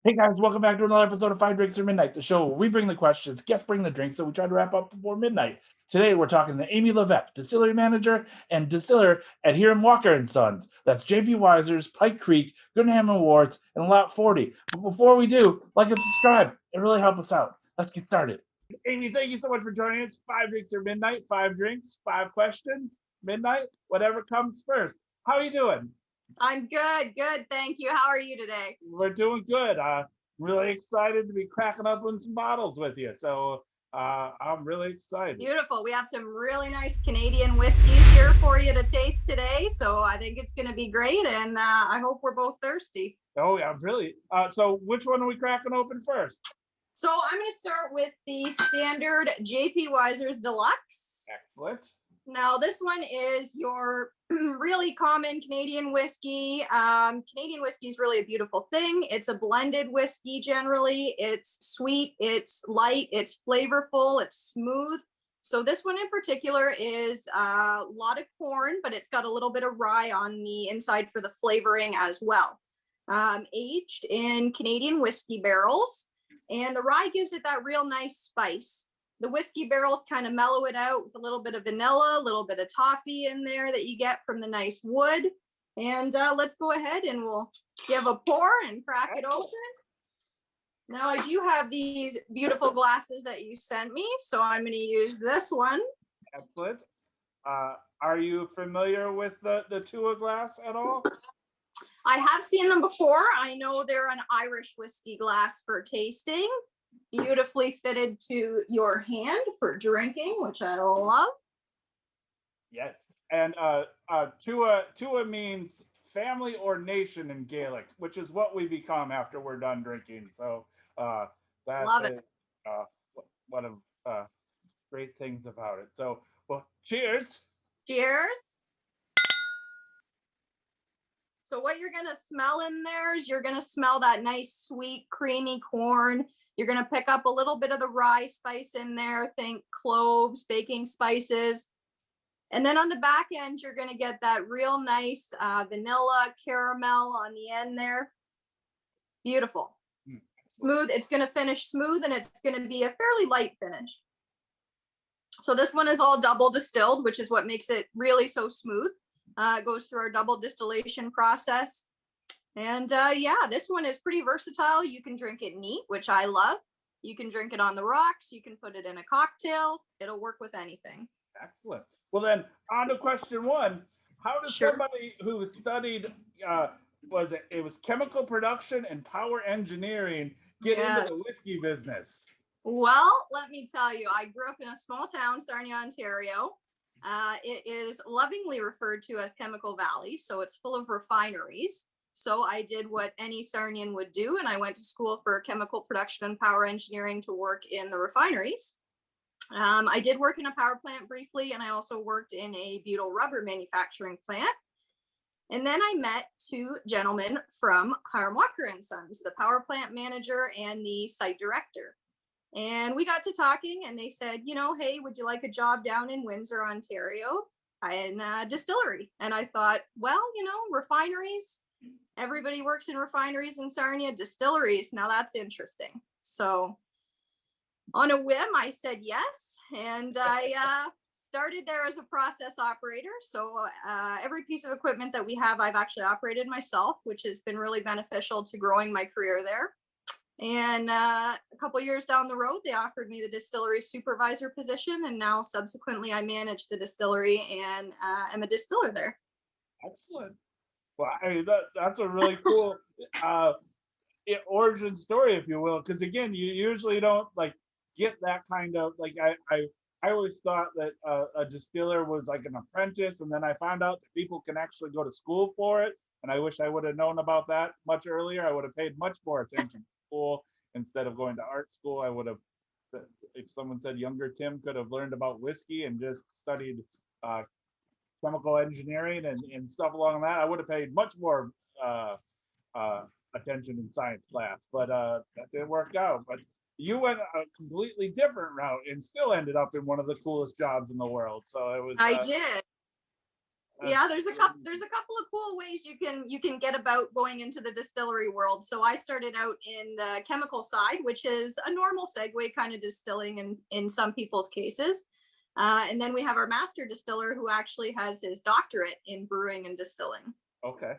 Hey guys, welcome back to another episode of Five Drinks or Midnight, the show where we bring the questions, guests bring the drinks, so we try to wrap up before midnight. Today we're talking to Amy Levesque, Distillery Manager and Distiller at Hiram Walker Sons. That's JP Wiser's, Pike Creek, Gooderham Worts, and Lot 40. But before we do, like and subscribe. It really helps us out. Let's get started. Amy, thank you so much for joining us. Five Drinks or Midnight, five drinks, five questions, midnight, whatever comes first. How are you doing? I'm good. Thank you. How are you today? We're doing good. Really excited to be cracking open some bottles with you. So I'm really excited. Beautiful. We have some really nice Canadian whiskeys here for you to taste today. So I think it's going to be great. And I hope we're both thirsty. Oh, yeah, really. So which one are we cracking open first? So I'm going to start with the standard JP Wiser's Deluxe. Excellent. Now, this one is your really common Canadian whiskey. Canadian whiskey is really a beautiful thing. It's a blended whiskey generally. It's sweet, it's light, it's flavorful, it's smooth. So this one in particular is a lot of corn, but it's got a little bit of rye on the inside for the flavoring as well. Aged in Canadian whiskey barrels. And the rye gives it that real nice spice. The whiskey barrels kind of mellow it out with a little bit of vanilla, a little bit of toffee in there that you get from the nice wood. And let's go ahead and we'll give a pour and crack it open. Now I do have these beautiful glasses that you sent me, so I'm going to use this one. Excellent. Are you familiar with the Tua glass at all? I have seen them before. I know they're an Irish whiskey glass for tasting. Beautifully fitted to your hand for drinking, which I love. Yes, and Tua means family or nation in Gaelic, which is what we become after we're done drinking. So that's love it. One of great things about it. So, well, cheers. Cheers. So what you're going to smell in there is you're going to smell that nice, sweet, creamy corn. You're going to pick up a little bit of the rye spice in there. Think cloves, baking spices. And then on the back end, you're going to get that real nice vanilla caramel on the end there. Beautiful. Smooth. It's going to finish smooth and it's going to be a fairly light finish. So this one is all double distilled, which is what makes it really so smooth. It goes through our double distillation process. And yeah, this one is pretty versatile. You can drink it neat, which I love. You can drink it on the rocks. You can put it in a cocktail. It'll work with anything. Excellent. Well, then on to question one. How does somebody who studied, it was chemical production and power engineering get into the whiskey business? Well, let me tell you, I grew up in a small town, Sarnia, Ontario. It is lovingly referred to as Chemical Valley, so it's full of refineries. So I did what any Sarnian would do, and I went to school for chemical production and power engineering to work in the refineries. I did work in a power plant briefly, and I also worked in a butyl rubber manufacturing plant. And then I met two gentlemen from Hiram Walker Sons, the power plant manager and the site director. And we got to talking and they said, hey, would you like a job down in Windsor, Ontario in a distillery? And I thought, well, refineries, everybody works in refineries in Sarnia, distilleries. Now that's interesting. So on a whim, I said yes. And I started there as a process operator. So every piece of equipment that we have, I've actually operated myself, which has been really beneficial to growing my career there. And a couple years down the road, they offered me the distillery supervisor position. And now subsequently, I manage the distillery and am a distiller there. Excellent. Well, I mean, that's a really cool origin story, if you will. Because again, you usually don't get that kind of I always thought that a distiller was like an apprentice. And then I found out that people can actually go to school for it. And I wish I would have known about that much earlier. I would have paid much more attention. Instead of going to art school, I would have, if someone said younger Tim could have learned about whiskey and just studied chemical engineering and stuff along that, I would have paid much more attention in science class, but that didn't work out. But you went a completely different route and still ended up in one of the coolest jobs in the world. So it was. I did. Yeah, there's a couple of cool ways you can get about going into the distillery world. So I started out in the chemical side, which is a normal segue, kind of distilling in some people's cases. And then we have our master distiller who actually has his doctorate in brewing and distilling. Okay.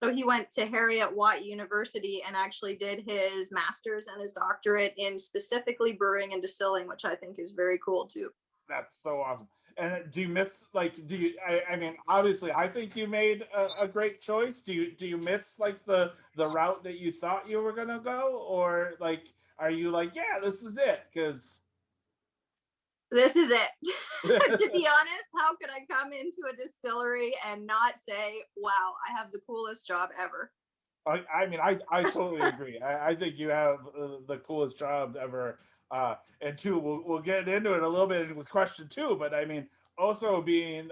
So he went to Harriet Watt University and actually did his master's and his doctorate in specifically brewing and distilling, which I think is very cool too. That's so awesome. And do you miss like I mean obviously I think you made a great choice. Do you miss like the route that you thought you were gonna go, or like are you like, yeah, this is it? Because This is it. To be honest, how could I come into a distillery and not say, wow, I have the coolest job ever? I mean, I totally agree. I think you have the coolest job ever. And two, we'll get into it a little bit with question two, but I mean, also being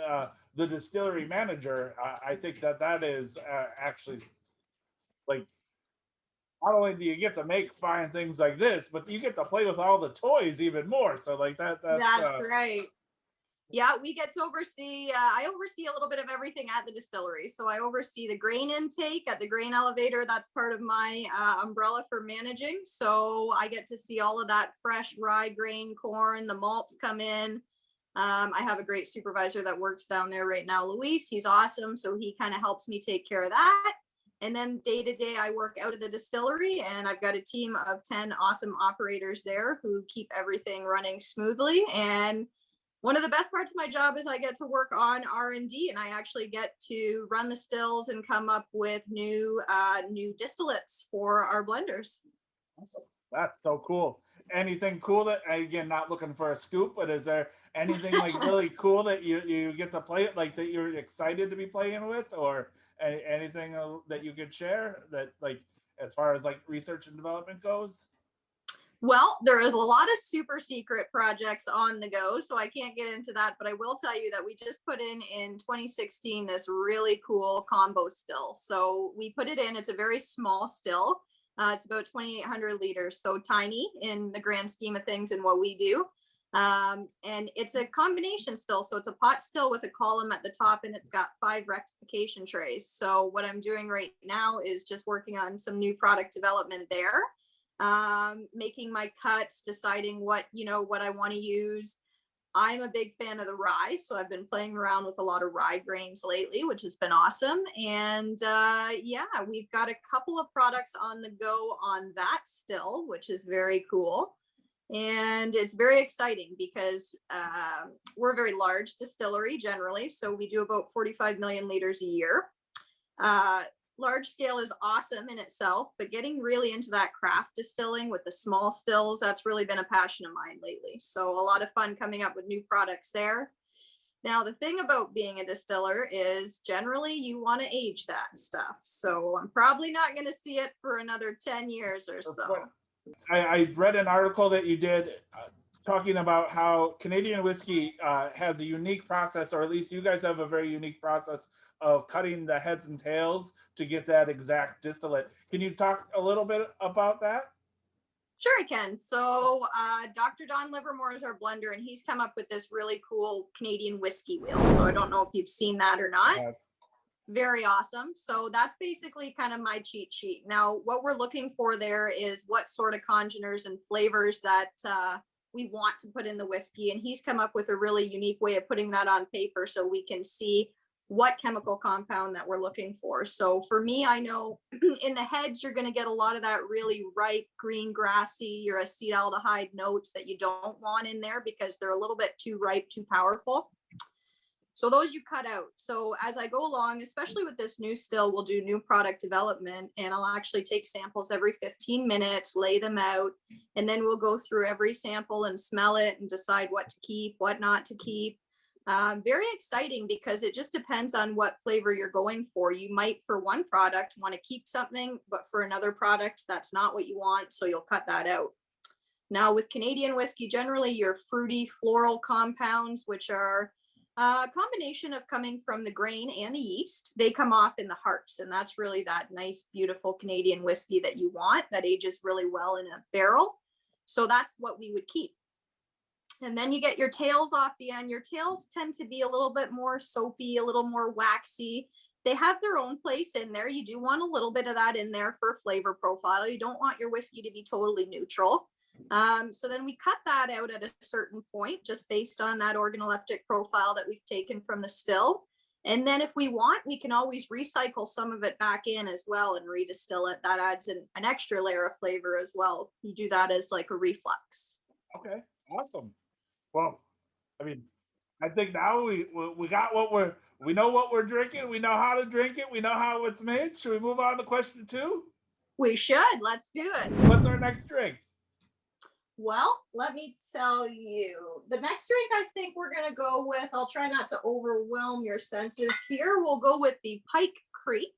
the distillery manager, I think that is actually like, not only do you get to make fine things like this, but you get to play with all the toys even more. So like that's That's right. Yeah, we get to oversee, I oversee a little bit of everything at the distillery. So I oversee the grain intake at the grain elevator. That's part of my umbrella for managing. So I get to see all of that fresh rye grain, corn, the malts come in. I have a great supervisor that works down there right now, Luis. He's awesome. So he kind of helps me take care of that. And then day to day, I work out of the distillery, and I've got a team of 10 awesome operators there who keep everything running smoothly. And one of the best parts of my job is I get to work on R&D, and I actually get to run the stills and come up with new distillates for our blenders. awesome. That's so cool. Anything cool that, again, not looking for a scoop, but is there anything like really cool that you get to play it, like that you're excited to be playing with, or anything that you could share that like as far as like research and development goes? Well, there is a lot of super secret projects on the go, so I can't get into that, but I will tell you that we just put in 2016 this really cool combo still. So we put it in, it's a very small still. It's about 2,800 liters, so tiny in the grand scheme of things and what we do. And it's a combination still. So it's a pot still with a column at the top, and it's got 5 rectification trays. So what I'm doing right now is just working on some new product development there, making my cuts, deciding what I want to use. I'm a big fan of the rye, so I've been playing around with a lot of rye grains lately, which has been awesome. And yeah, we've got a couple of products on the go on that still, which is very cool. And it's very exciting because we're a very large distillery generally, so we do about 45 million liters a year. Large scale is awesome in itself, but getting really into that craft distilling with the small stills, that's really been a passion of mine lately. So a lot of fun coming up with new products there. Now, the thing about being a distiller is generally you want to age that stuff. So I'm probably not going to see it for another 10 years or so. I read an article that you did talking about how Canadian whiskey has a unique process, or at least you guys have a very unique process of cutting the heads and tails to get that exact distillate. Can you talk a little bit about that? Sure, I can. So Dr. Don Livermore is our blender, and he's come up with this really cool Canadian whiskey wheel. So I don't know if you've seen that or not. Very awesome. So that's basically kind of my cheat sheet. Now, what we're looking for there is what sort of congeners and flavors that we want to put in the whiskey. And he's come up with a really unique way of putting that on paper so we can see what chemical compound that we're looking for. So for me, I know in the heads, you're going to get a lot of that really ripe green grassy, your acetaldehyde notes that you don't want in there because they're a little bit too ripe, too powerful. So those you cut out. So as I go along, especially with this new still, we'll do new product development, and I'll actually take samples every 15 minutes, lay them out, and then we'll go through every sample and smell it and decide what to keep, what not to keep. Very exciting because it just depends on what flavor you're going for. You might, for one product, want to keep something, but for another product, that's not what you want. So you'll cut that out. Now with Canadian whiskey, generally your fruity floral compounds, which are a combination of coming from the grain and the yeast, they come off in the hearts. And that's really that nice, beautiful Canadian whiskey that you want that ages really well in a barrel. So that's what we would keep. And then you get your tails off the end. Your tails tend to be a little bit more soapy, a little more waxy. They have their own place in there. You do want a little bit of that in there for flavor profile. You don't want your whiskey to be totally neutral. So then we cut that out at a certain point, just based on that organoleptic profile that we've taken from the still. And then if we want, we can always recycle some of it back in as well and redistill it. That adds an extra layer of flavor as well. You do that as like a reflux. Okay, awesome. Well, I mean, I think now we got what we know what we're drinking. We know how to drink it. We know how it's made. Should we move on to question 2? We should. Let's do it. What's our next drink? Well, let me tell you. The next drink I think we're going to go with, I'll try not to overwhelm your senses here. We'll go with the Pike Creek.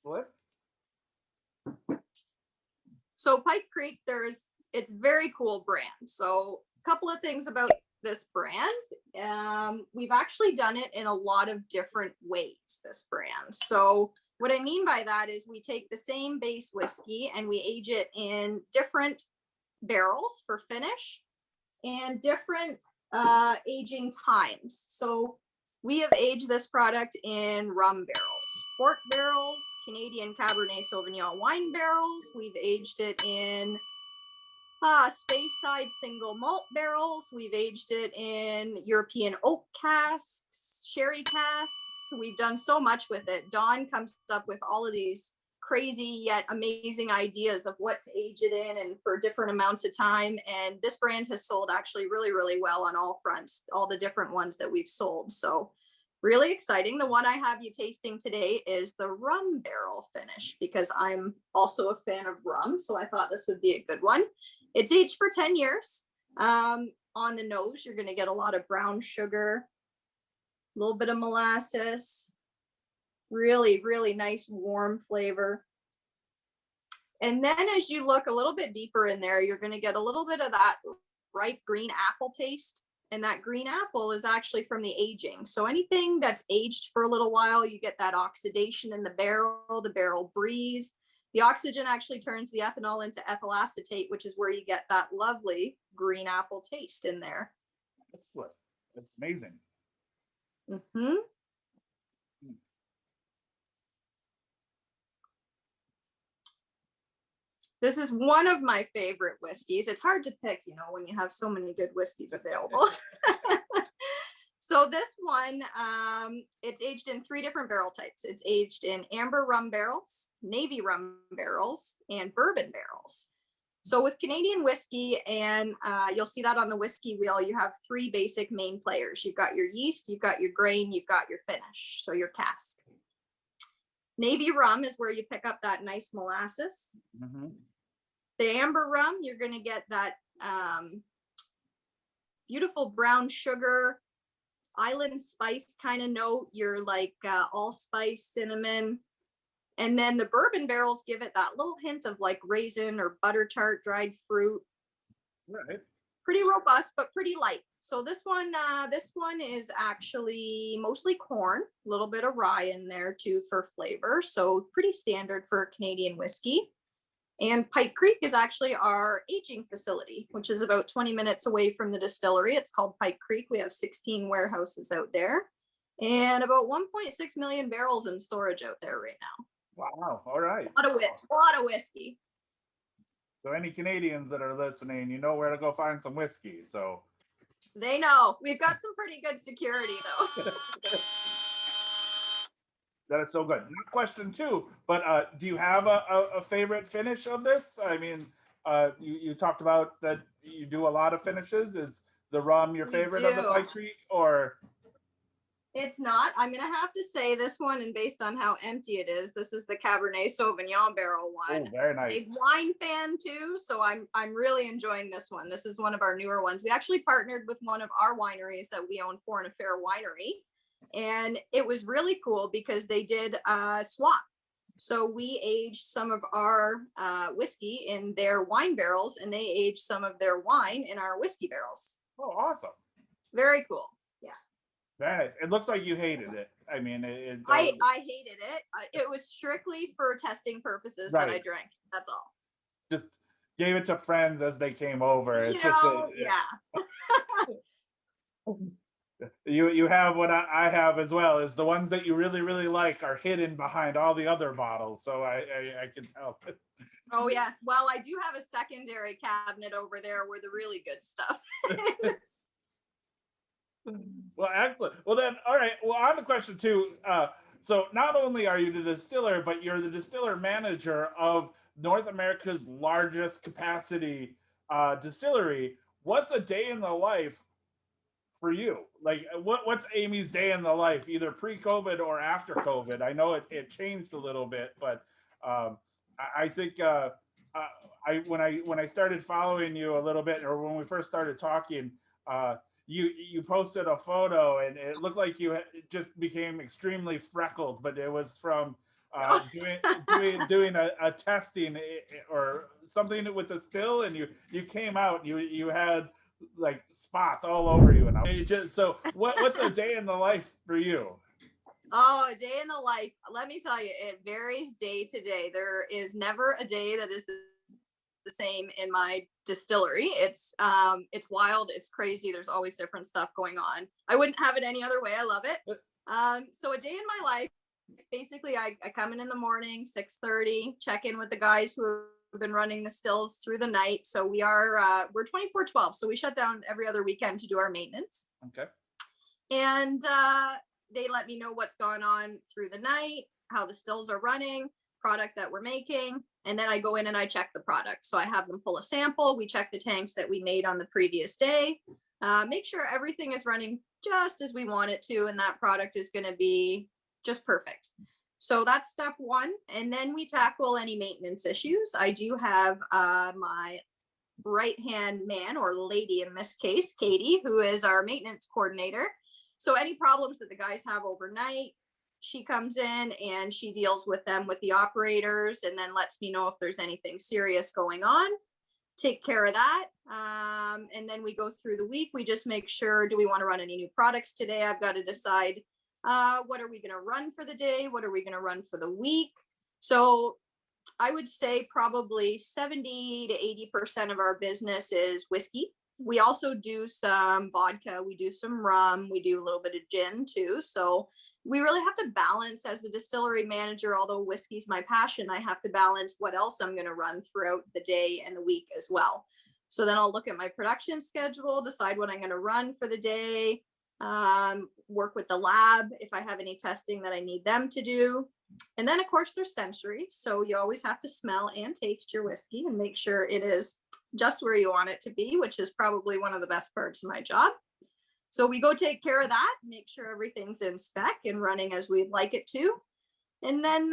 What? So Pike Creek, it's very cool brand. So a couple of things about this brand. We've actually done it in a lot of different ways, this brand. So what I mean by that is we take the same base whiskey and we age it in different barrels for finish and different aging times. So we have aged this product in rum barrels, port barrels, Canadian Cabernet Sauvignon wine barrels. We've aged it in space side single malt barrels. We've aged it in European oak casks, sherry casks. We've done so much with it. Dawn comes up with all of these crazy yet amazing ideas of what to age it in and for different amounts of time. And this brand has sold actually really, really well on all fronts, all the different ones that we've sold. So really exciting. The one I have you tasting today is the rum barrel finish because I'm also a fan of rum. So I thought this would be a good one. It's aged for 10 years. On the nose, you're going to get a lot of brown sugar, a little bit of molasses, really, really nice warm flavor. And then as you look a little bit deeper in there, you're going to get a little bit of that ripe green apple taste. And that green apple is actually from the aging. So anything that's aged for a little while, you get that oxidation in the barrel breeze. The oxygen actually turns the ethanol into ethyl acetate, which is where you get that lovely green apple taste in there. Excellent. That's amazing. Mm-hmm. This is one of my favorite whiskeys. It's hard to pick, when you have so many good whiskeys available. So this one, it's aged in 3 different barrel types. It's aged in amber rum barrels, navy rum barrels, and bourbon barrels. So with Canadian whiskey, and you'll see that on the whiskey wheel, you have 3 basic main players. You've got your yeast, you've got your grain, you've got your finish, so your cask. Navy rum is where you pick up that nice molasses. Mm-hmm. The amber rum, you're going to get that beautiful brown sugar, island spice kind of note. You're like allspice, cinnamon. And then the bourbon barrels give it that little hint of like raisin or butter tart, dried fruit. Right. Pretty robust, but pretty light. So this one is actually mostly corn, a little bit of rye in there too for flavor. So pretty standard for Canadian whiskey. And Pike Creek is actually our aging facility, which is about 20 minutes away from the distillery. It's called Pike Creek. We have 16 warehouses out there and about 1.6 million barrels in storage out there right now. Wow. All right. A lot of whiskey. So any Canadians that are listening, you know where to go find some whiskey. So they know. We've got some pretty good security though. That is so good. Question 2, but do you have a favorite finish of this? I mean, you talked about that you do a lot of finishes. Is the rum your favorite of the Pike Creek, or? It's not. I'm going to have to say this one, and based on how empty it is, this is the Cabernet Sauvignon barrel one. Oh, very nice. Big wine fan too, so I'm really enjoying this one. This is one of our newer ones. We actually partnered with one of our wineries that we own, Foreign Affair Winery. And it was really cool because they did a swap. So we aged some of our whiskey in their wine barrels and they aged some of their wine in our whiskey barrels. Oh, awesome. Very cool. Yeah. Very nice. It looks like you hated it. I mean, I hated it. It was strictly for testing purposes that I drank. That's all. gave it to friends as they came over. It's just Yeah. you have what I have as well, is the ones that you really, really like are hidden behind all the other bottles. So I can tell. Oh yes. Well, I do have a secondary cabinet over there where the really good stuff is. Well, excellent. Well then, all right. Well, on the question too. So not only are you the distiller, but you're the distiller manager of North America's largest capacity distillery. What's a day in the life for you? Like, what's Amy's day in the life, either pre-COVID or after COVID? I know it changed a little bit, but I think when I started following you a little bit, or when we first started talking, you posted a photo and it looked like you just became extremely freckled, but it was from doing a testing or something with the still, and you came out, you had like spots all over you, and so what's a day in the life for you? Oh, a day in the life. Let me tell you, it varies day to day. There is never a day that is the same in my distillery. It's wild, it's crazy. There's always different stuff going on. I wouldn't have it any other way. I love it. So a day in my life, basically I come in the morning, 6:30, check in with the guys who have been running the stills through the night. So we're 24/12, so we shut down every other weekend to do our maintenance. Okay. And they let me know what's going on through the night, how the stills are running, product that we're making, and then I go in and I check the product. So I have them pull a sample, we check the tanks that we made on the previous day, make sure everything is running just as we want it to, and that product is going to be just perfect. So that's step one. And then we tackle any maintenance issues. I do have my right hand man, or lady in this case, Katie, who is our maintenance coordinator. So any problems that the guys have overnight, she comes in and she deals with them with the operators, and then lets me know if there's anything serious going on. Take care of that. And then we go through the week. We just make sure, do we want to run any new products today? I've got to decide what are we going to run for the day? What are we going to run for the week? So I would say probably 70 to 80% of our business is whiskey. We also do some vodka, we do some rum, we do a little bit of gin too. So we really have to balance, as the distillery manager, although whiskey's my passion, I have to balance what else I'm going to run throughout the day and the week as well. So then I'll look at my production schedule, decide what I'm going to run for the day, work with the lab if I have any testing that I need them to do. And then, of course, there's sensory. So you always have to smell and taste your whiskey and make sure it is just where you want it to be, which is probably one of the best parts of my job. So we go take care of that, make sure everything's in spec and running as we'd like it to. And then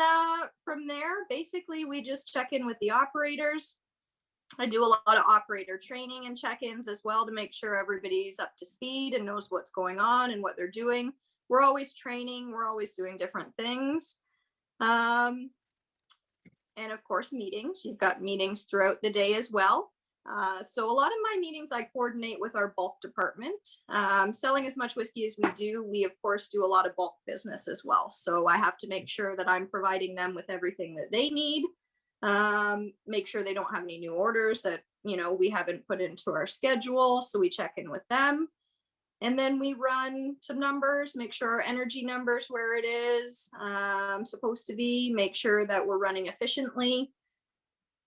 from there, basically, we just check in with the operators. I do a lot of operator training and check-ins as well to make sure everybody's up to speed and knows what's going on and what they're doing. We're always training, we're always doing different things. And of course, meetings. You've got meetings throughout the day as well. So a lot of my meetings I coordinate with our bulk department. Selling as much whiskey as we do, we of course do a lot of bulk business as well. So I have to make sure that I'm providing them with everything that they need. Make sure they don't have any new orders that, we haven't put into our schedule. So we check in with them. And then we run some numbers, make sure our energy numbers where it is supposed to be, make sure that we're running efficiently.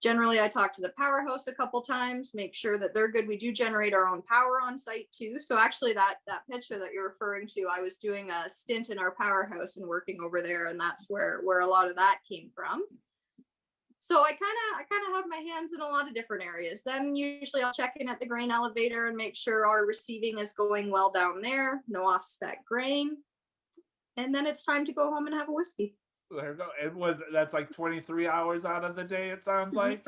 Generally, I talk to the powerhouse a couple times, make sure that they're good. We do generate our own power on site too. So actually that picture that you're referring to, I was doing a stint in our powerhouse and working over there, and that's where a lot of that came from. So I kind of have my hands in a lot of different areas. Then usually I'll check in at the grain elevator and make sure our receiving is going well down there, no off spec grain. And then it's time to go home and have a whiskey. There you go. That's like 23 hours out of the day, it sounds like.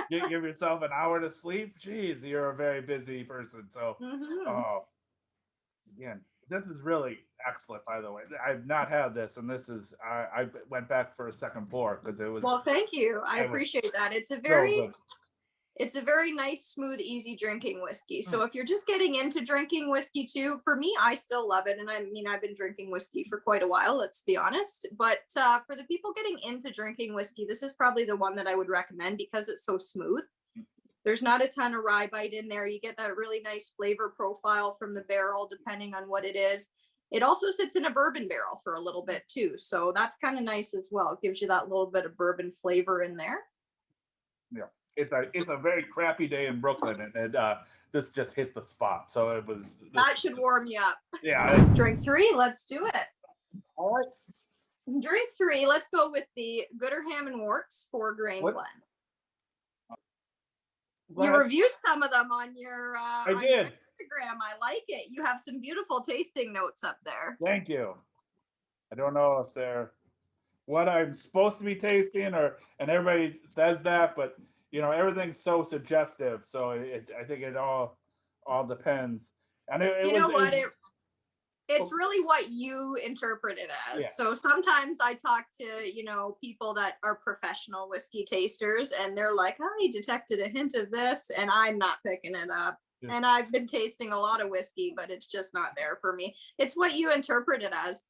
Give yourself an hour to sleep. Jeez, you're a very busy person. So, again, this is really excellent, by the way. I've not had this, and this is, I went back for a second pour because it was. Well, thank you. I appreciate that. It's a very, It's a very nice, smooth, easy drinking whiskey. So if you're just getting into drinking whiskey too, for me, I still love it. And I mean, I've been drinking whiskey for quite a while, let's be honest. But for the people getting into drinking whiskey, this is probably the one that I would recommend because it's so smooth. There's not a ton of rye bite in there. You get that really nice flavor profile from the barrel, depending on what it is. It also sits in a bourbon barrel for a little bit too. So that's kind of nice as well. It gives you that little bit of bourbon flavor in there. Yeah. It's a very crappy day in Brooklyn, and this just hit the spot. So it was. That should warm you up. Yeah. Drink 3. Let's do it. All right. Drink 3. Let's go with the Gooderham Worts 4-grain blend. You reviewed some of them on your I on did. your Instagram. I like it. You have some beautiful tasting notes up there. Thank you. I don't know if they're what I'm supposed to be tasting, and everybody says that, but everything's so suggestive. So I think it all depends. And it's really what you interpret it as. Yeah. So sometimes I talk to, people that are professional whiskey tasters and they're like, I detected a hint of this and I'm not picking it up. Yeah. And I've been tasting a lot of whiskey, but it's just not there for me. It's what you interpret it as.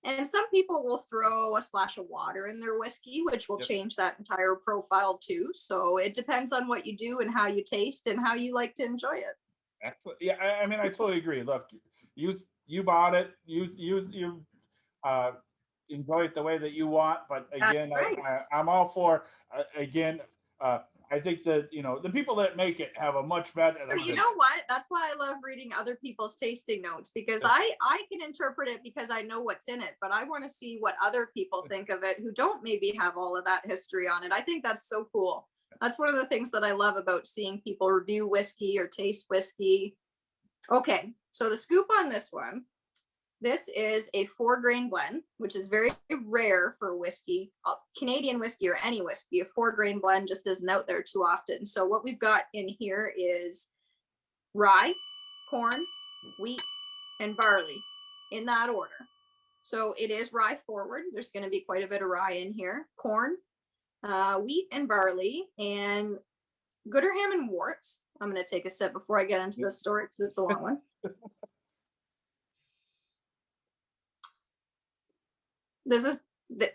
And some people will throw a splash of water in their whiskey, which will change that entire profile too. So it depends on what you do and how you taste and how you like to enjoy it. Excellent. Yeah, I mean, I totally agree. Look, you bought it. You enjoy it the way that you want. But again, right. I'm all for I think that the people that make it have a much better. You know what? That's why I love reading other people's tasting notes, because I can interpret it because I know what's in it, but I want to see what other people think of it who don't maybe have all of that history on it. I think that's so cool. That's one of the things that I love about seeing people review whiskey or taste whiskey. Okay, so the scoop on this one. This is a 4-grain blend, which is very rare for whiskey, Canadian whiskey or any whiskey. A 4-grain blend just isn't out there too often. So what we've got in here is rye, corn, wheat, and barley in that order. So it is rye forward. There's going to be quite a bit of rye in here. Corn, wheat, and barley, and Gooderham Worts. I'm going to take a sip before I get into this story because it's a long one.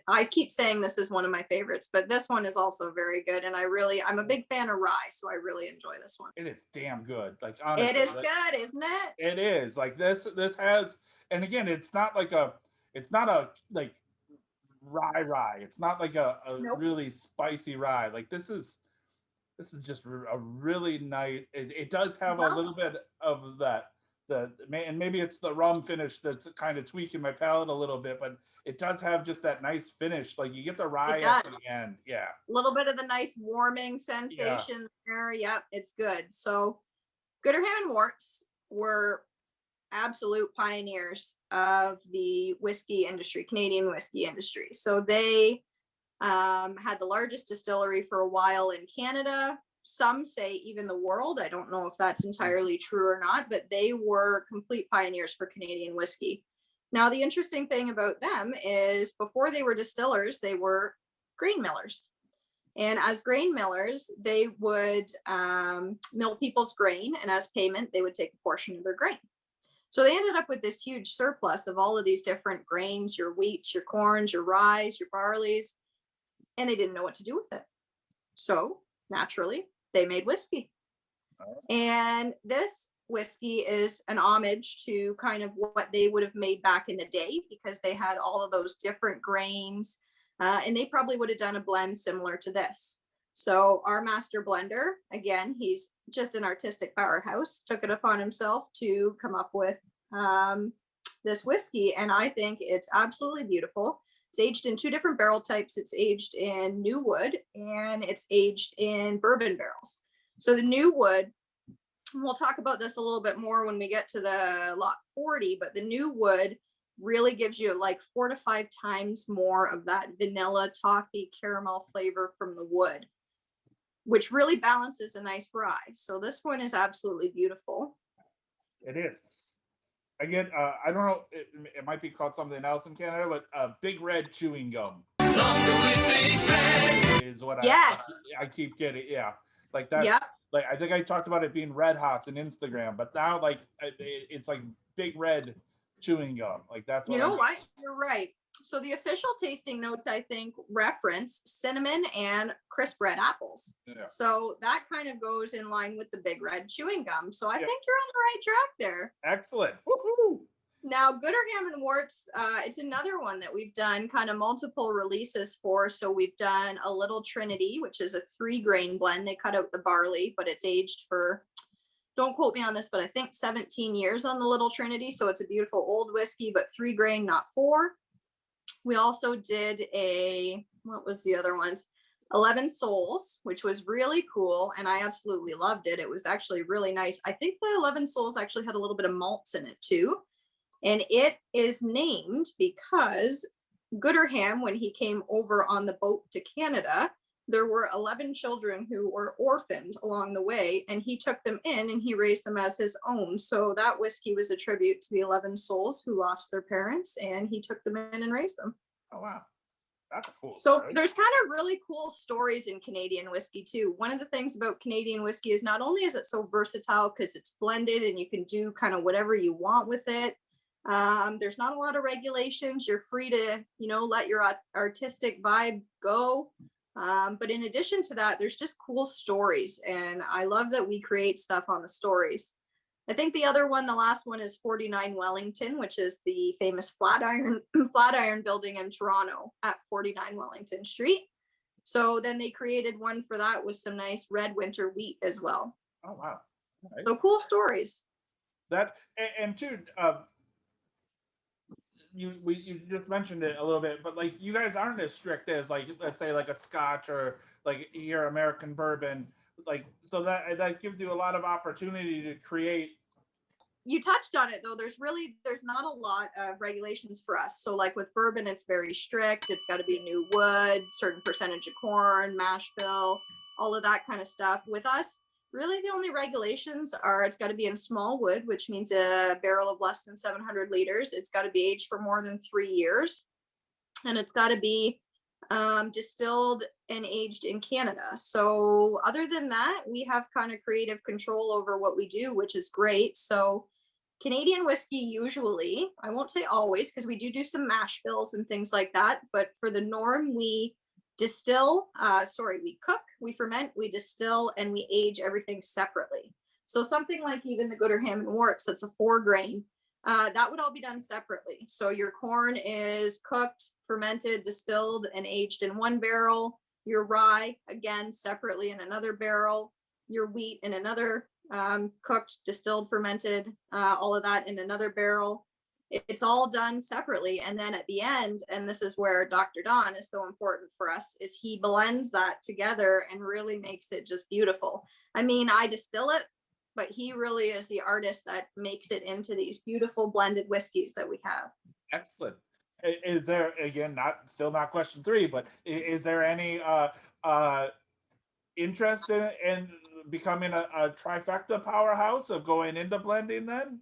I keep saying this is one of my favorites, but this one is also very good. And I'm a big fan of rye, so I really enjoy this one. It is damn good. Like, honestly, it is good, isn't it? It is. Like this has, and again, it's not a like rye. It's not like a nope. Really spicy rye. Like this is just a really nice, it does have a little bit of that. And maybe it's the rum finish that's kind of tweaking my palate a little bit, but it does have just that nice finish. Like you get the rye at the end. Yeah. A little bit of the nice warming sensation there. Yep, it's good. So Gooderham Worts were absolute pioneers of the whiskey industry, Canadian whiskey industry. So they had the largest distillery for a while in Canada. Some say even the world. I don't know if that's entirely true or not, but they were complete pioneers for Canadian whiskey. Now, the interesting thing about them is before they were distillers, they were grain millers. And as grain millers, they would mill people's grain, and as payment, they would take a portion of their grain. So they ended up with this huge surplus of all of these different grains, your wheats, your corns, your ryes, your barleys, and they didn't know what to do with it. So naturally, they made whiskey. And this whiskey is an homage to kind of what they would have made back in the day, because they had all of those different grains, and they probably would have done a blend similar to this. So our master blender, again, he's just an artistic powerhouse, took it upon himself to come up with this whiskey, and I think it's absolutely beautiful. It's aged in 2 different barrel types. It's aged in new wood and it's aged in bourbon barrels. So the new wood, we'll talk about this a little bit more when we get to the lot 40, but the new wood really gives you like 4 to 5 times more of that vanilla, toffee, caramel flavor from the wood, which really balances a nice rye. So this one is absolutely beautiful. It is. Again, I don't know, it might be called something else in Canada, but Big Red chewing gum is what I keep getting. Yeah, like that. Yep. like I think I talked about it being red hots in Instagram, but now like it's like big red chewing gum. Like that's You what know I'm. what? You're right. So the official tasting notes, I think, reference cinnamon and crisp red apples. Yeah. So that kind of goes in line with the big red chewing gum. So I Yeah. think you're on the right track there. Excellent. Woohoo! Now, Gooderham and Worts, it's another one that we've done kind of multiple releases for. So we've done a Little Trinity, which is a 3-grain blend. They cut out the barley, but it's aged for, don't quote me on this, but I think 17 years on the Little Trinity. So it's a beautiful old whiskey, but 3-grain, not 4. We also did what was the other ones? 11 Souls, which was really cool. And I absolutely loved it. It was actually really nice. I think the 11 Souls actually had a little bit of malts in it too. And it is named because Gooderham, when he came over on the boat to Canada, there were 11 children who were orphaned along the way, and he took them in and he raised them as his own. So that whiskey was a tribute to the 11 souls who lost their parents, and he took them in and raised them. Oh, wow. That's cool. So there's kind of really cool stories in Canadian whiskey too. One of the things about Canadian whiskey is not only is it so versatile because it's blended and you can do kind of whatever you want with it. There's not a lot of regulations. You're free to, let your artistic vibe go. But in addition to that, there's just cool stories. And I love that we create stuff on the stories. I think the other one, the last one, is 49 Wellington, which is the famous Flatiron building in Toronto at 49 Wellington Street. So then they created one for that with some nice red winter wheat as well. Oh, wow. Right. So cool stories. That, and too, you just mentioned it a little bit, but like you guys aren't as strict as like, let's say like a Scotch or like your American bourbon, like, so that gives you a lot of opportunity to create. You touched on it though. There's not a lot of regulations for us. So like with bourbon, it's very strict. It's got to be new wood, certain percentage of corn, mash bill, all of that kind of stuff. With us, really the only regulations are it's got to be in small wood, which means a barrel of less than 700 liters. It's got to be aged for more than 3 years. And it's got to be distilled and aged in Canada. So other than that, we have kind of creative control over what we do, which is great. So Canadian whiskey, usually, I won't say always, because we do some mash bills and things like that. But for the norm, we we cook, we ferment, we distill, and we age everything separately. So something like even the Gooderham and Worts, that's a 4-grain, that would all be done separately. So your corn is cooked, fermented, distilled, and aged in one barrel. Your rye, again, separately in another barrel. Your wheat in another, cooked, distilled, fermented, all of that in another barrel. It's all done separately. And then at the end, and this is where Dr. Don is so important for us, is he blends that together and really makes it just beautiful. I mean, I distill it, but he really is the artist that makes it into these beautiful blended whiskeys that we have. Excellent. Is there, again, not question 3, but is there any interest in becoming a trifecta powerhouse of going into blending then?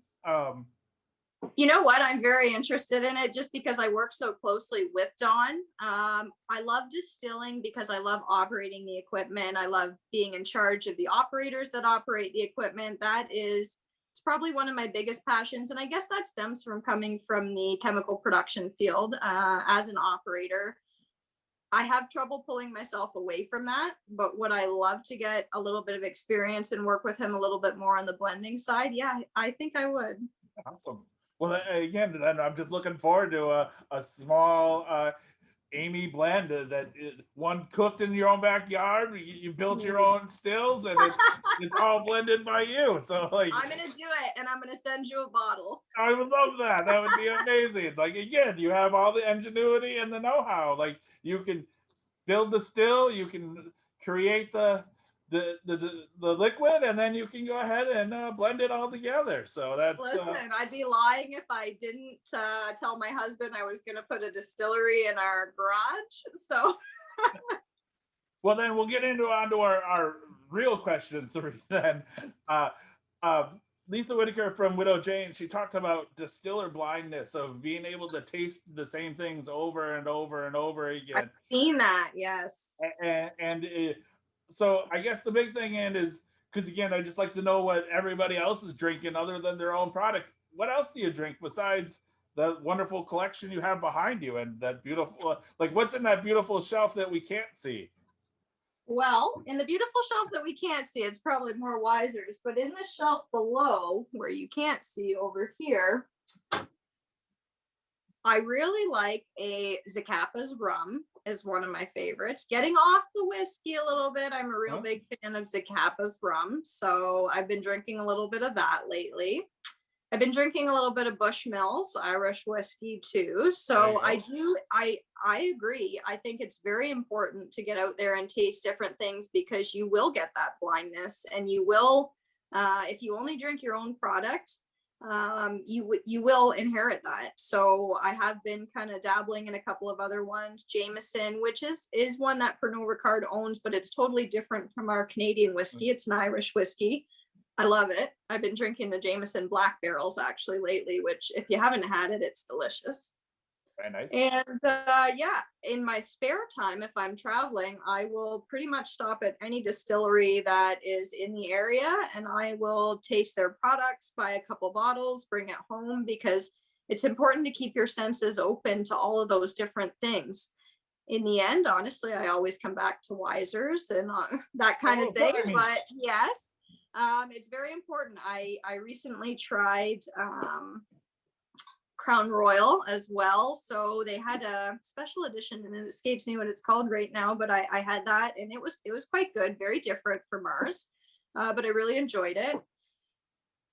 You know what? I'm very interested in it just because I work so closely with Don. I love distilling because I love operating the equipment. I love being in charge of the operators that operate the equipment. It's probably one of my biggest passions. And I guess that stems from coming from the chemical production field as an operator. I have trouble pulling myself away from that, but would I love to get a little bit of experience and work with him a little bit more on the blending side? Yeah, I think I would. Awesome. Well, again, then I'm just looking forward to a small Amy blend that one cooked in your own backyard. You built your own stills, and it's all blended by you. So like, I'm gonna do it, and I'm gonna send you a bottle. I would love that. That would be amazing. Like again, you have all the ingenuity and the know-how. Like you can build the still, you can create the liquid, and then you can go ahead and blend it all together. So that's listen, I'd be lying if I didn't tell my husband I was going to put a distillery in our garage. So well, then we'll get onto our real question 3 then. Lisa Whitaker from Widow Jane, she talked about distiller blindness, of being able to taste the same things over and over and over again. I've seen that, yes. And so I guess the big thing is because again, I just like to know what everybody else is drinking other than their own product. What else do you drink besides the wonderful collection you have behind you and that beautiful, like what's in that beautiful shelf that we can't see? Well, in the beautiful shelf that we can't see, it's probably more Wisers, but in the shelf below where you can't see over here, I really like a Zaccapa's rum is one of my favorites. Getting off the whiskey a little bit, I'm a real big fan of Zaccapa's rum, so I've been drinking a little bit of that lately. I've been drinking a little bit of Bushmills Irish whiskey too. So I agree. I think it's very important to get out there and taste different things because you will get that blindness, and you will, if you only drink your own product, you will inherit that. So I have been kind of dabbling in a couple of other ones. Jameson, which is one that Pernod Ricard owns, but it's totally different from our Canadian whiskey. It's an Irish whiskey. I love it. I've been drinking the Jameson Black Barrels actually lately, which if you haven't had it, it's delicious. Very nice. And yeah, in my spare time, if I'm traveling, I will pretty much stop at any distillery that is in the area, and I will taste their products, buy a couple bottles, bring it home, because it's important to keep your senses open to all of those different things. In the end, honestly, I always come back to Wisers and that kind of thing. But yes, it's very important. I recently tried Crown Royal as well. So they had a special edition, and it escapes me what it's called right now, but I had that, and it was quite good, very different from ours, but I really enjoyed it.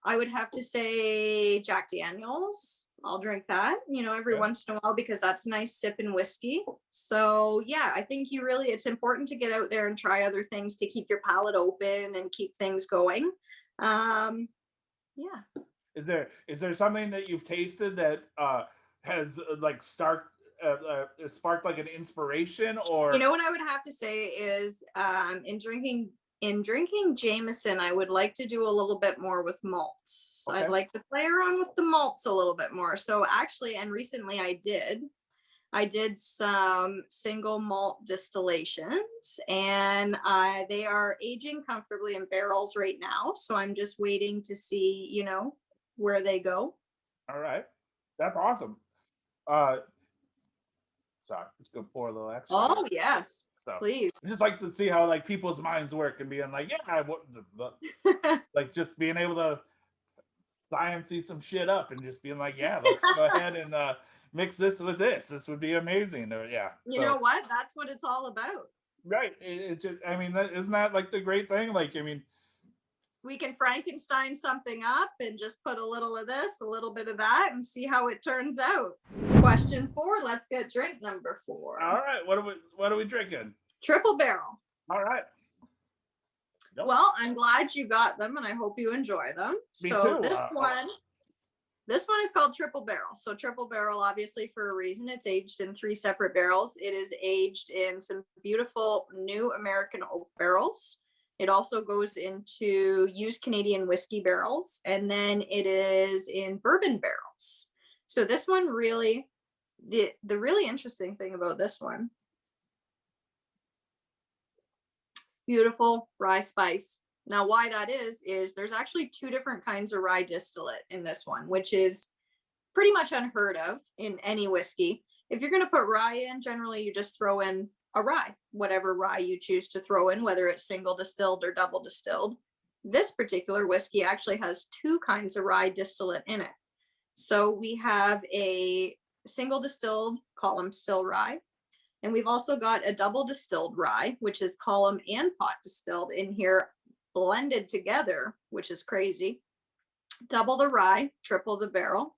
I would have to say Jack Daniels. I'll drink that, every once in a while, because that's nice sipping whiskey. So yeah, I think it's important to get out there and try other things to keep your palate open and keep things going. Yeah. Is there something that you've tasted that has like sparked like an inspiration? Or what I would have to say is in drinking Jameson, I would like to do a little bit more with malts. I'd like to play around with the malts a little bit more. So actually, and recently I did some single malt distillations, and they are aging comfortably in barrels right now. So I'm just waiting to see, where they go. All right. That's awesome. Sorry, just gonna pour a little extra. Oh yes, so, please. I just like to see how like people's minds work and being like, like just being able to science some shit up and just being like, yeah, let's go ahead and mix this with this. This would be amazing. Yeah. You know what? That's what it's all about. Right. It just, I mean, isn't that like the great thing? Like, I mean, we can Frankenstein something up and just put a little of this, a little bit of that, and see how it turns out. Question 4. Let's get drink number 4. All right. What are we drinking? Triple barrel. All right. Nope. Well, I'm glad you got them, and I hope you enjoy them. Me too. This one is called triple barrel. So triple barrel, obviously, for a reason. It's aged in 3 separate barrels. It is aged in some beautiful new American oak barrels. It also goes into used Canadian whiskey barrels, and then it is in bourbon barrels. So this one really, the really interesting thing about this one, beautiful rye spice. Now, why that is there's actually 2 different kinds of rye distillate in this one, which is pretty much unheard of in any whiskey. If you're going to put rye in, generally you just throw in a rye, whatever rye you choose to throw in, whether it's single distilled or double distilled. This particular whiskey actually has 2 kinds of rye distillate in it. So we have a single distilled column still rye, and we've also got a double distilled rye, which is column and pot distilled in here, blended together, which is crazy. Double the rye, triple the barrel.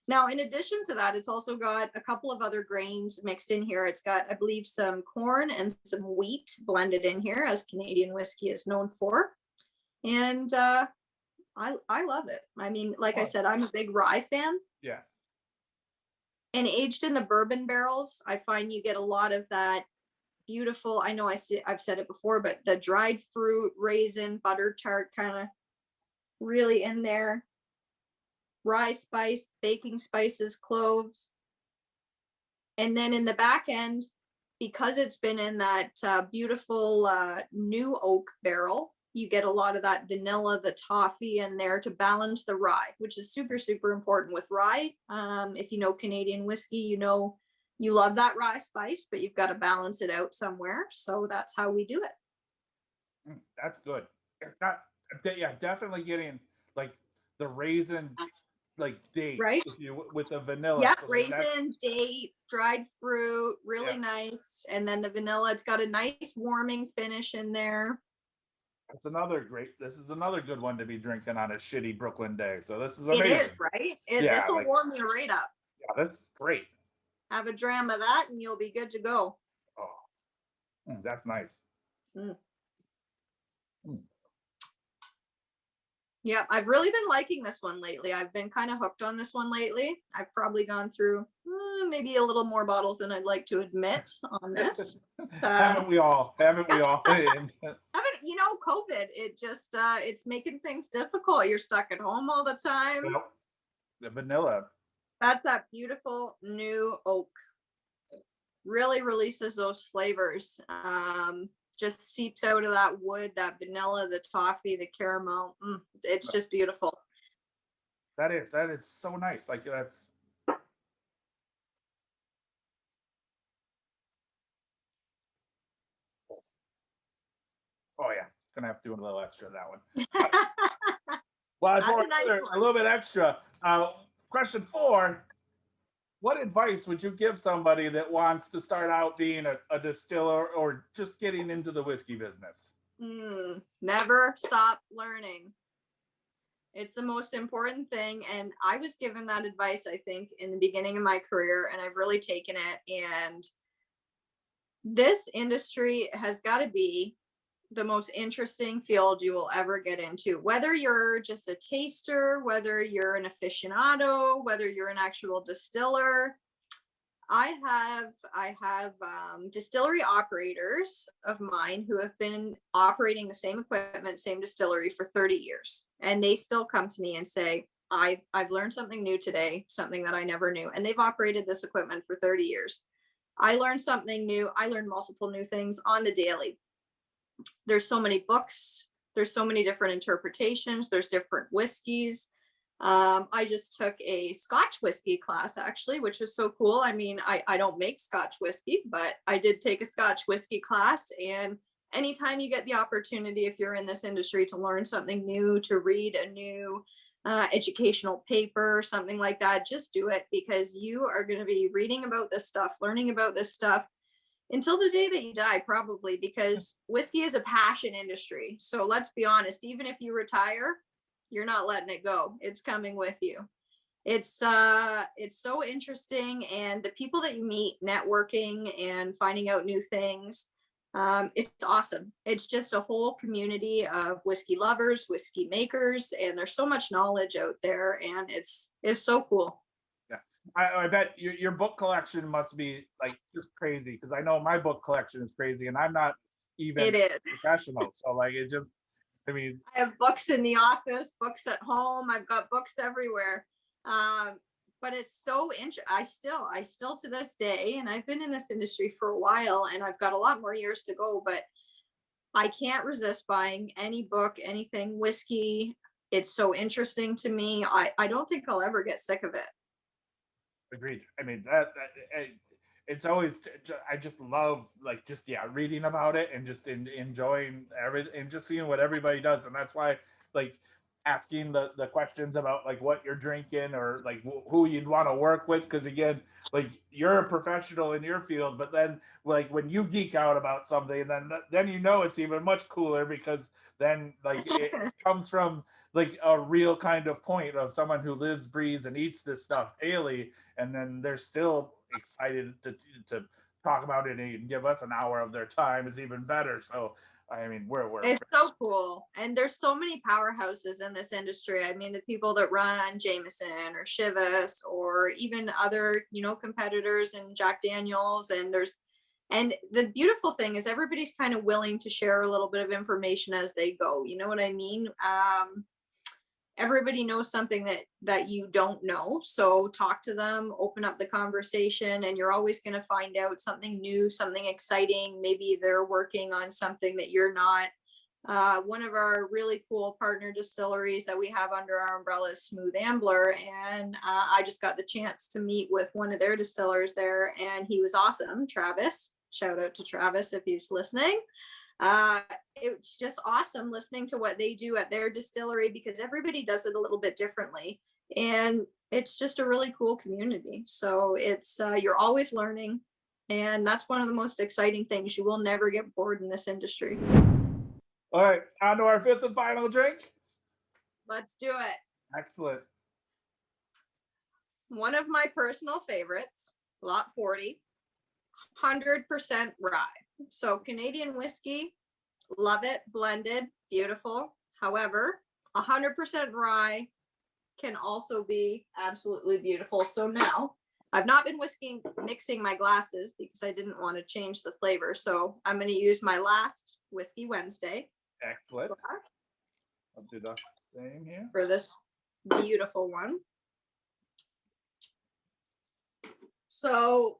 Now, in addition to that, it's also got a couple of other grains mixed in here. It's got, I believe, some corn and some wheat blended in here, as Canadian whiskey is known for. And I love it. I mean, like I said, I'm a big rye fan. Yeah. And aged in the bourbon barrels, I find you get a lot of that beautiful, I know I've said it before, but the dried fruit, raisin, butter tart kind of really in there. Rye spice, baking spices, cloves. And then in the back end, because it's been in that beautiful new oak barrel, You get a lot of that vanilla, the toffee in there to balance the rye, which is super, super important with rye. If you know Canadian whiskey, you know you love that rye spice, but you've got to balance it out somewhere. So that's how we do it. That's good. It's not, yeah, definitely getting like the raisin, like date, Right? if you with the vanilla. Yep, So like raisin, date, dried fruit, really yeah, nice. And then the vanilla, it's got a nice warming finish in there. that's another great. This is another good one to be drinking on a shitty Brooklyn day. So this is It is, amazing. right? This Yeah, will like warm you right up. yeah, that's great. Have a dram of that and you'll be good to go. Oh, that's nice. Mm. Mm. Yeah, I've really been liking this one lately. I've been kind of hooked on this one lately. I've probably gone through maybe a little more bottles than I'd like to admit on this. Haven't we all? Haven't we all? Haven't, COVID, it just it's making things difficult. You're stuck at home all the time. Well, the vanilla. That's that beautiful new oak. Really releases those flavors. Just seeps out of that wood, that vanilla, the toffee, the caramel. It's just beautiful. That is so nice. Like that's. Oh yeah, gonna have to do a little extra of that one. Well, That's a nice a one. little bit extra. Question 4: what advice would you give somebody that wants to start out being a distiller or just getting into the whiskey business? Never stop learning. It's the most important thing. And I was given that advice, I think, in the beginning of my career, and I've really taken it. And this industry has got to be the most interesting field you will ever get into, whether you're just a taster, whether you're an aficionado, whether you're an actual distiller. I have distillery operators of mine who have been operating the same equipment, same distillery for 30 years, and they still come to me and say, I've learned something new today, something that I never knew. And they've operated this equipment for 30 years. I learned something new. I learned multiple new things on the daily. There's so many books. There's so many different interpretations. There's different whiskeys. I just took a Scotch whiskey class, actually, which was so cool. I mean, I don't make Scotch whiskey, but I did take a Scotch whiskey class. And anytime you get the opportunity, if you're in this industry, to learn something new, to read a new educational paper, something like that, just do it, because you are going to be reading about this stuff, learning about this stuff until the day that you die, probably, because whiskey is a passion industry. So let's be honest, even if you retire, you're not letting it go. It's coming with you. It's so interesting, and the people that you meet, networking and finding out new things, it's awesome. It's just a whole community of whiskey lovers, whiskey makers, and there's so much knowledge out there, and it's so cool. Yeah, I bet your book collection must be like just crazy, because I know my book collection is crazy, and I'm not even It is professional. So like it just, I mean, I have books in the office, books at home. I've got books everywhere. But it's so interesting. I still to this day, and I've been in this industry for a while, and I've got a lot more years to go, but I can't resist buying any book, anything whiskey. It's so interesting to me. I don't think I'll ever get sick of it. agreed. I mean it's always, I just love like just reading about it and just enjoying everything and just seeing what everybody does. And that's why like asking the questions about like what you're drinking or like who you'd want to work with, because again, like you're a professional in your field, but then like when you geek out about something, then it's even much cooler, because then like it comes from like a real kind of point of someone who lives, breathes, and eats this stuff daily, and then they're still excited to talk about it and give us an hour of their time is even better. So I mean, it's so cool. And there's so many powerhouses in this industry. I mean, the people that run Jameson or Chivas or even other, competitors and Jack Daniels. And the beautiful thing is everybody's kind of willing to share a little bit of information as they go. You know what I mean? Everybody knows something that you don't know. So talk to them, open up the conversation, and you're always going to find out something new, something exciting. Maybe they're working on something that you're not. One of our really cool partner distilleries that we have under our umbrella is Smooth Ambler, and I just got the chance to meet with one of their distillers there, and he was awesome. Travis, shout out to Travis if he's listening. It's just awesome listening to what they do at their distillery, because everybody does it a little bit differently, and it's just a really cool community. So it's you're always learning, and that's one of the most exciting things. You will never get bored in this industry. All right, on to our fifth and final drink. Let's do it. Excellent. One of my personal favorites, Lot 40, 100% rye. So Canadian whiskey, love it, blended, beautiful. However, 100% rye can also be absolutely beautiful. So now I've not been mixing my glasses because I didn't want to change the flavor. So I'm going to use my last Whiskey Wednesday. Excellent. I'll do the same here for this beautiful one. So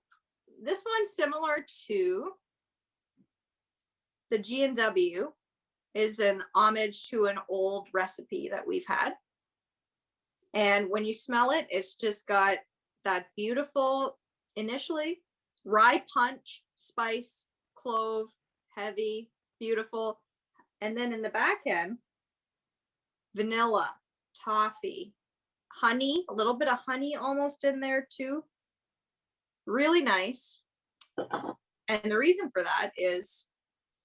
this one's similar to the G&W, is an homage to an old recipe that we've had. And when you smell it, it's just got that beautiful, initially, rye punch, spice, clove, heavy, beautiful. And then in the back end, vanilla, toffee, honey, a little bit of honey almost in there too. Really nice. And the reason for that is,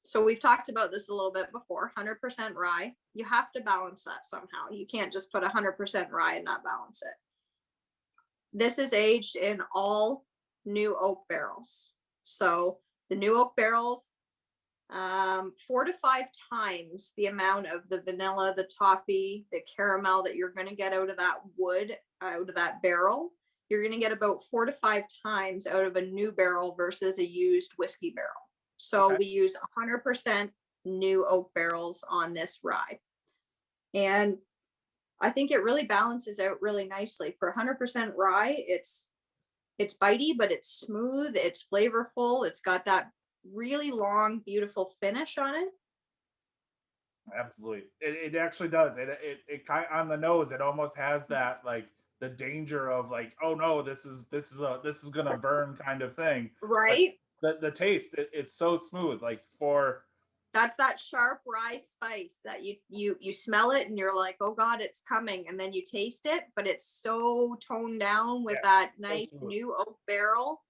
so we've talked about this a little bit before, 100% rye. You have to balance that somehow. You can't just put 100% rye and not balance it. This is aged in all new oak barrels. So the new oak barrels, 4 to 5 times the amount of the vanilla, the toffee, the caramel that you're going to get out of that wood, out of that barrel. You're going to get about 4 to 5 times out of a new barrel versus a used whiskey barrel. So we use 100% new oak barrels on this rye. And I think it really balances out really nicely. For 100% rye, it's bitey, but it's smooth, it's flavorful, it's got that really long, beautiful finish on it. Absolutely, it actually does. It kind of, on the nose, it almost has that, like, the danger of, like, oh no, this is gonna burn kind of thing. Right. But the taste, it's so smooth. Like, for that's that sharp rye spice that you smell it and you're like, oh God, it's coming, and then you taste it, but it's so toned down with that nice new oak barrel.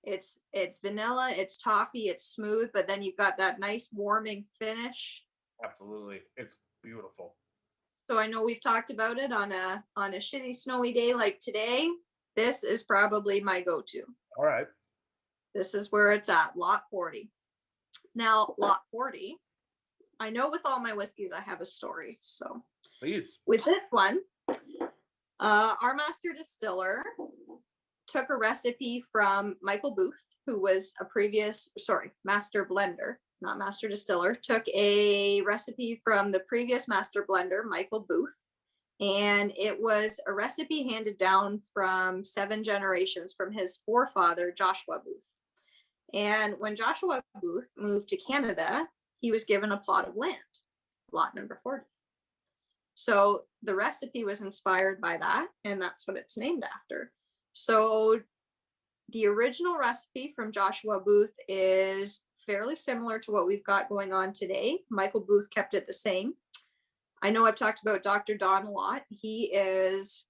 It's vanilla, it's toffee, it's smooth, but then you've got that nice warming finish. Absolutely, it's beautiful. So I know we've talked about it on a shitty snowy day like today. This is probably my go-to. All right. This is where it's at, Lot 40. Now, Lot 40, I know with all my whiskeys I have a story. So please. With this one, our master distiller took a recipe from Michael Booth, who was master blender, not master distiller, took a recipe from the previous master blender, Michael Booth. And it was a recipe handed down from 7 generations from his forefather, Joshua Booth. And when Joshua Booth moved to Canada, he was given a plot of land, lot number 40. So the recipe was inspired by that, and that's what it's named after. So the original recipe from Joshua Booth is fairly similar to what we've got going on today. Michael Booth kept it the same. I know I've talked about Dr. Don a lot. He's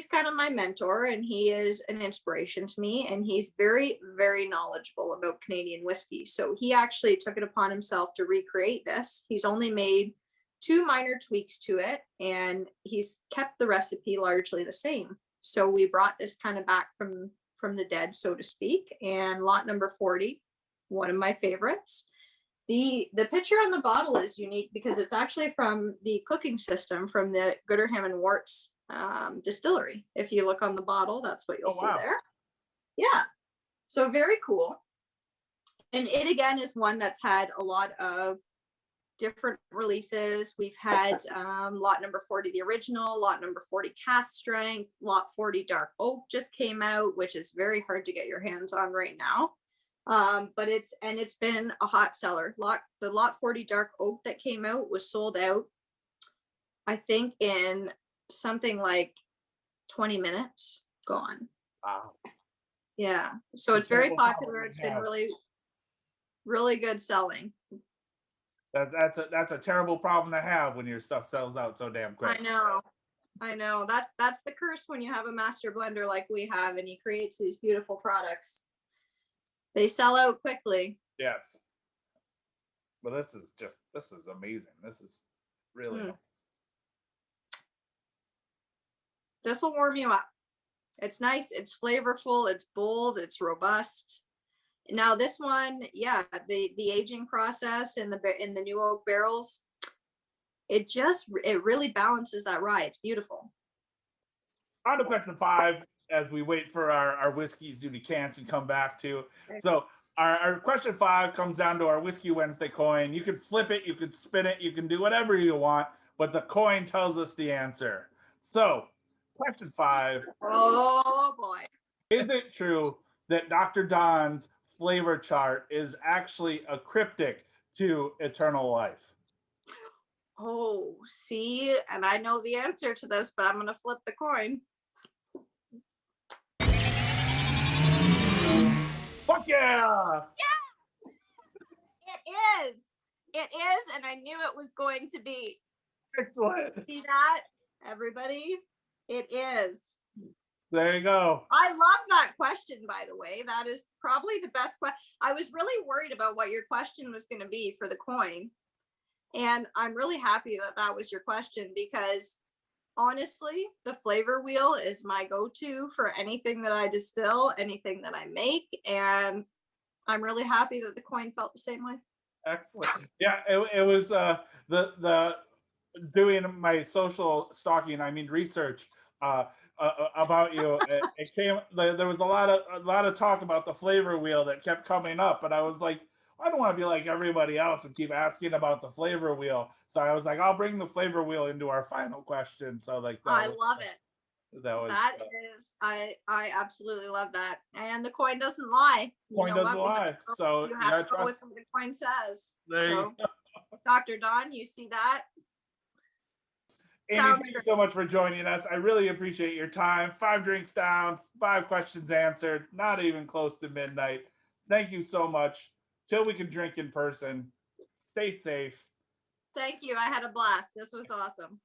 kind of my mentor, and he is an inspiration to me, and he's very, very knowledgeable about Canadian whiskey. So he actually took it upon himself to recreate this. He's only made 2 minor tweaks to it, and he's kept the recipe largely the same. So we brought this kind of back from the dead, so to speak. And lot number 40, one of my favorites. The picture on the bottle is unique because it's actually from the cooking system from the Gooderham Worts distillery. If you look on the bottle, that's what you'll see there. Yeah, so very cool. And it again is one that's had a lot of different releases. We've had lot number 40 the original, lot number 40 cast strength, lot 40 dark oak just came out, which is very hard to get your hands on right now. But it's been a hot seller. The lot 40 dark oak that came out was sold out, I think, in something like 20 minutes. Gone. Wow. Yeah. So it's very popular. It's been really, really good selling. That's a terrible problem to have when your stuff sells out so damn quick. I know. That's the curse when you have a master blender like we have, and he creates these beautiful products. They sell out quickly. Yes. But this is amazing. This is really nice. This will warm you up. It's nice. It's flavorful. It's bold. It's robust. Now this one, yeah, the aging process in the new oak barrels, it really balances that rye. It's beautiful. On to question 5, as we wait for our whiskeys to decant and come back to. Okay. So our question 5 comes down to our Whiskey Wednesday coin. You can flip it, you can spin it, you can do whatever you want, but the coin tells us the answer. So question 5. Oh boy. Is it true that Dr. Don's flavor chart is actually a cryptic to eternal life? Oh, see, and I know the answer to this, but I'm going to flip the coin. Fuck yeah! Yeah! It is. It is, and I knew it was going to be. Excellent. See that, everybody? It is. There you go. I love that question, by the way. That is probably the best question. I was really worried about what your question was going to be for the coin. And I'm really happy that that was your question, because honestly, the flavor wheel is my go-to for anything that I distill, anything that I make. And I'm really happy that the coin felt the same way. Excellent. Yeah, it was the doing my social stalking, I mean research about you. It came, there was a lot of talk about the flavor wheel that kept coming up, and I was like, I don't want to be like everybody else and keep asking about the flavor wheel. So I was like, I'll bring the flavor wheel into our final question. So like, I love it. That is, I absolutely love that. And the coin doesn't lie. Coin doesn't lie. So you have to go with what the coin says. So, Dr. Don, you see that? Amy, thank you so much for joining us. I really appreciate your time. 5 drinks down, 5 questions answered, not even close to midnight. Thank you so much. Till we can drink in person. Stay safe. Thank you. I had a blast. This was awesome.